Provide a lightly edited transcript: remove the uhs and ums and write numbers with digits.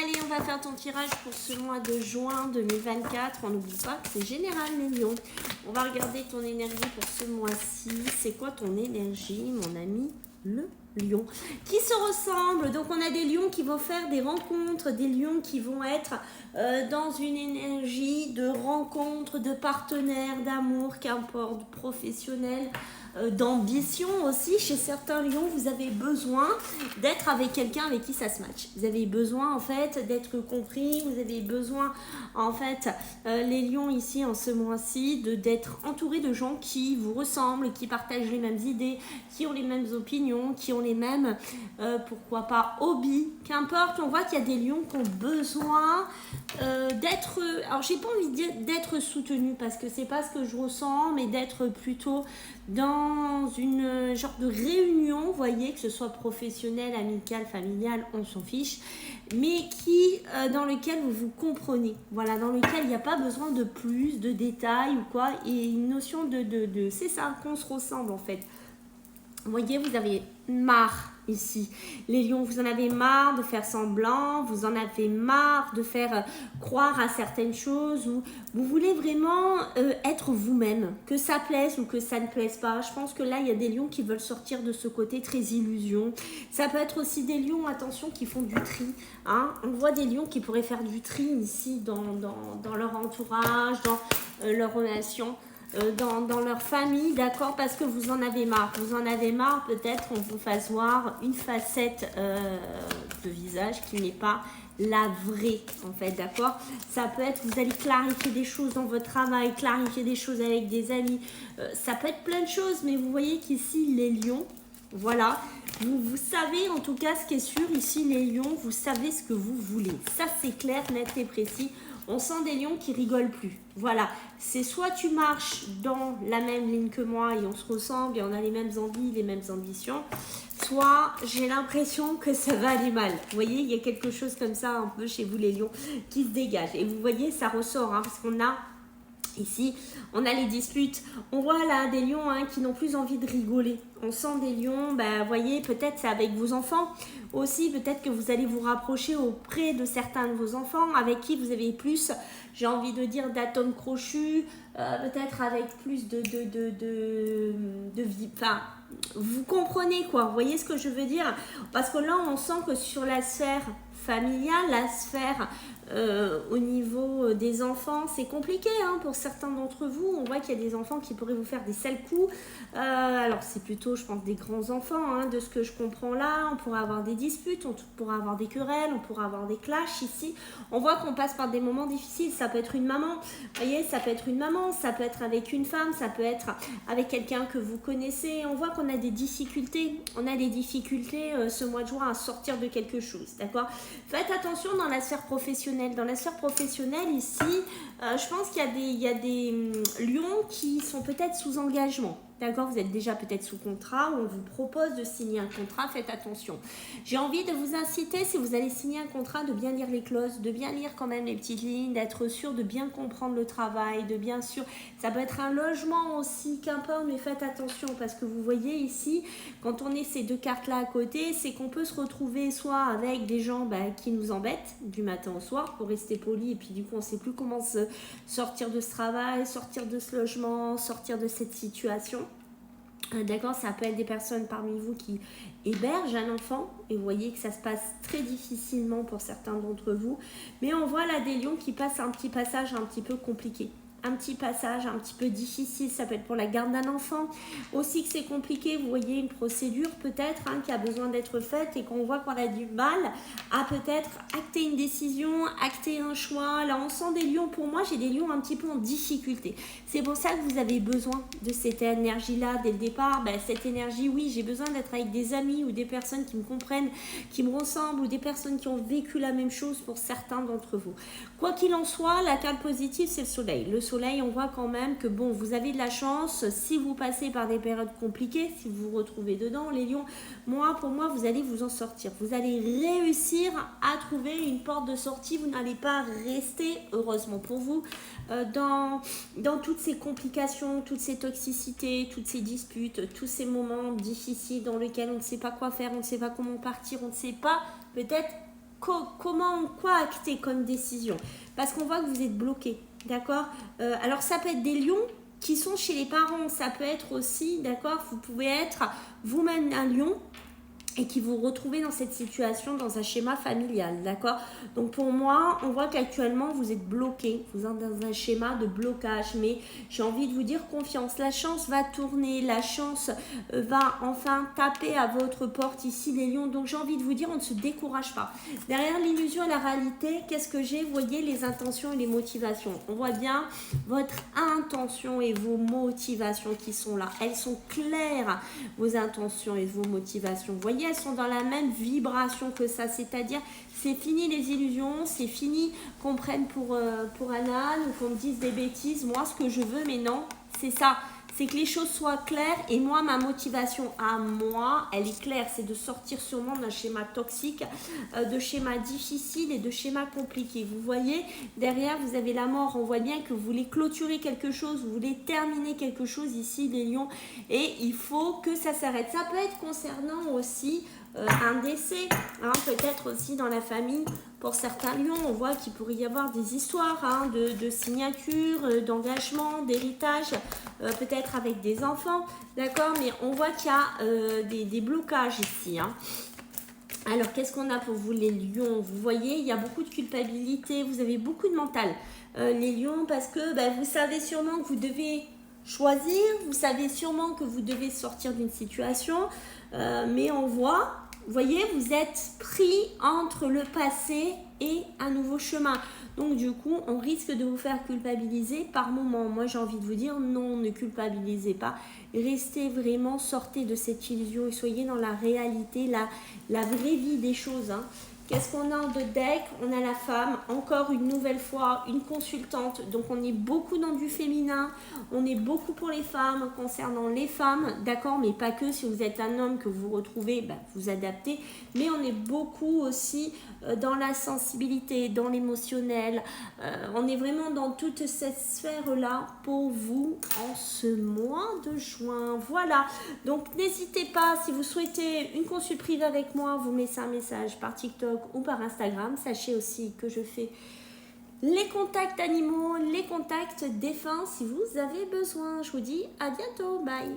Allez, on va faire ton tirage pour ce mois de juin 2024. On n'oublie pas que c'est général, les lions. On va regarder ton énergie pour ce mois-ci. C'est quoi ton énergie, mon ami le lion qui se ressemblent? Donc, on a des lions qui vont faire des rencontres, des lions qui vont être dans une énergie de rencontre, de partenaires, d'amour, qu'importe, professionnel. D'ambition aussi. Chez certains lions, vous avez besoin d'être avec quelqu'un avec qui ça se match. Vous avez besoin en fait d'être compris, vous avez besoin en fait, les lions ici en ce mois-ci, d'être entourés de gens qui vous ressemblent, qui partagent les mêmes idées, qui ont les mêmes opinions, qui ont les mêmes, pourquoi pas, hobbies, qu'importe. On voit qu'il y a des lions qui ont besoin d'être, alors j'ai pas envie de dire d'être soutenus parce que c'est pas ce que je ressens, mais d'être plutôt dans une genre de réunion, vous voyez, que ce soit professionnel, amical, familial, on s'en fiche, mais qui, dans lequel vous vous comprenez, voilà, dans lequel il n'y a pas besoin de plus, de détails ou quoi, et une notion de c'est ça, qu'on se ressemble en fait. Vous voyez, vous avez marre ici. Les lions, vous en avez marre de faire semblant, vous en avez marre de faire croire à certaines choses, ou vous voulez vraiment être vous-même, que ça plaise ou que ça ne plaise pas. Je pense que là, il y a des lions qui veulent sortir de ce côté très illusion. Ça peut être aussi des lions, attention, qui font du tri. Hein. On voit des lions qui pourraient faire du tri ici dans leur entourage, dans leurs relations. Dans leur famille, d'accord, parce que vous en avez marre. Vous en avez marre, peut-être qu'on vous fasse voir une facette de visage qui n'est pas la vraie, en fait, d'accord. Ça peut être, vous allez clarifier des choses dans votre travail, clarifier des choses avec des amis. Ça peut être plein de choses, mais vous voyez qu'ici, les lions, voilà, vous savez en tout cas ce qui est sûr, ici, les lions, vous savez ce que vous voulez. Ça, c'est clair, net et précis. On sent des lions qui rigolent plus. Voilà, c'est soit tu marches dans la même ligne que moi et on se ressemble et on a les mêmes envies, les mêmes ambitions, soit j'ai l'impression que ça va aller mal. Vous voyez, il y a quelque chose comme ça un peu chez vous les lions qui se dégage. Et vous voyez, ça ressort hein, parce qu'on a ici, on a les disputes. On voit là des lions hein, qui n'ont plus envie de rigoler. On sent des lions, vous voyez, peut-être c'est avec vos enfants. Aussi, peut-être que vous allez vous rapprocher auprès de certains de vos enfants avec qui vous avez plus, j'ai envie de dire, d'atomes crochus, peut-être avec plus de vie. Enfin, vous comprenez quoi, vous voyez ce que je veux dire? Parce que là, on sent que sur la sphère familiale, la sphère au niveau des enfants, c'est compliqué hein, pour certains d'entre vous. On voit qu'il y a des enfants qui pourraient vous faire des sales coups. Alors, c'est plutôt, je pense, des grands enfants, hein, de ce que je comprends là. On pourrait avoir des disputes, on pourrait avoir des querelles, on pourrait avoir des clashs ici. On voit qu'on passe par des moments difficiles. Ça peut être une maman, vous voyez, ça peut être une maman, ça peut être avec une femme, ça peut être avec quelqu'un que vous connaissez. On voit qu'on a des difficultés. On a des difficultés ce mois de juin à sortir de quelque chose, d'accord? Faites attention dans la sphère professionnelle. Dans la sphère professionnelle, ici, je pense qu'il y a des lions qui sont peut-être sous engagement. D'accord, vous êtes déjà peut-être sous contrat ou on vous propose de signer un contrat, faites attention. J'ai envie de vous inciter, si vous allez signer un contrat, de bien lire les clauses, de bien lire quand même les petites lignes, d'être sûr de bien comprendre le travail, de bien sûr, ça peut être un logement aussi, qu'importe, mais faites attention parce que vous voyez ici, quand on est ces deux cartes-là à côté, c'est qu'on peut se retrouver soit avec des gens qui nous embêtent du matin au soir pour rester poli et puis du coup on ne sait plus comment sortir de ce travail, sortir de ce logement, sortir de cette situation. D'accord, ça peut être des personnes parmi vous qui hébergent un enfant et vous voyez que ça se passe très difficilement pour certains d'entre vous. Mais on voit là des lions qui passent un petit passage un petit peu compliqué. Un petit passage un petit peu difficile, ça peut être pour la garde d'un enfant. Aussi que c'est compliqué, vous voyez une procédure peut-être hein, qui a besoin d'être faite et qu'on voit qu'on a du mal à peut-être acter une décision, acter un choix. Là on sent des lions, pour moi j'ai des lions un petit peu en difficulté. C'est pour ça que vous avez besoin de cette énergie-là dès le départ. Cette énergie, oui, j'ai besoin d'être avec des amis ou des personnes qui me comprennent, qui me ressemblent ou des personnes qui ont vécu la même chose pour certains d'entre vous. Quoi qu'il en soit, la carte positive c'est le soleil. Le soleil, on voit quand même que bon, vous avez de la chance si vous passez par des périodes compliquées, si vous vous retrouvez dedans, les lions. Pour moi, vous allez vous en sortir. Vous allez réussir à trouver une porte de sortie. Vous n'allez pas rester, heureusement pour vous, dans toutes ces complications, toutes ces toxicités, toutes ces disputes, tous ces moments difficiles dans lesquels on ne sait pas quoi faire, on ne sait pas comment partir, on ne sait pas peut-être quoi acter comme décision? Parce qu'on voit que vous êtes bloqué, d'accord? Alors ça peut être des lions qui sont chez les parents, ça peut être aussi, d'accord? Vous pouvez être vous-même un lion et qui vous retrouvez dans cette situation, dans un schéma familial, d'accord? Donc pour moi, on voit qu'actuellement, vous êtes bloqué, vous êtes dans un schéma de blocage, mais j'ai envie de vous dire confiance, la chance va tourner, la chance va enfin taper à votre porte ici, les lions, donc j'ai envie de vous dire, on ne se décourage pas. Derrière l'illusion et la réalité, qu'est-ce que j'ai? Vous voyez les intentions et les motivations. On voit bien votre intention et vos motivations qui sont là, elles sont claires, vos intentions et vos motivations, vous voyez, elles sont dans la même vibration que ça, c'est-à-dire c'est fini les illusions, c'est fini qu'on prenne pour un âne ou qu'on me dise des bêtises. Moi ce que je veux, mais non, c'est ça, c'est que les choses soient claires, et moi ma motivation à moi, elle est claire, c'est de sortir sûrement d'un schéma toxique, de schéma difficile et de schéma compliqué. Vous voyez, derrière vous avez la mort, on voit bien que vous voulez clôturer quelque chose, vous voulez terminer quelque chose ici les lions, et il faut que ça s'arrête. Ça peut être concernant aussi un décès, hein, peut-être aussi dans la famille. Pour certains lions, on voit qu'il pourrait y avoir des histoires hein, de signature, d'engagement, d'héritage, peut-être avec des enfants, d'accord, mais on voit qu'il y a des blocages ici. Hein. Alors, qu'est-ce qu'on a pour vous les lions? Vous voyez, il y a beaucoup de culpabilité, vous avez beaucoup de mental, les lions, parce que vous savez sûrement que vous devez choisir, vous savez sûrement que vous devez sortir d'une situation, mais on voit, vous voyez, vous êtes pris entre le passé et un nouveau chemin. Donc du coup, on risque de vous faire culpabiliser par moment. Moi, j'ai envie de vous dire, non, ne culpabilisez pas. Restez vraiment, sortez de cette illusion et soyez dans la réalité, la vraie vie des choses. Hein. Qu'est-ce qu'on a en deux decks? On a la femme, encore une nouvelle fois, une consultante. Donc on est beaucoup dans du féminin, on est beaucoup pour les femmes, concernant les femmes, d'accord, mais pas que. Si vous êtes un homme que vous retrouvez, vous adaptez. Mais on est beaucoup aussi dans la sensibilité, dans l'émotionnel. On est vraiment dans toute cette sphère-là pour vous en ce mois de juin. Voilà, donc n'hésitez pas, si vous souhaitez une consulte privée avec moi, vous mettez un message par TikTok ou par Instagram. Sachez aussi que je fais les contacts animaux, les contacts défunts si vous avez besoin. Je vous dis à bientôt, bye.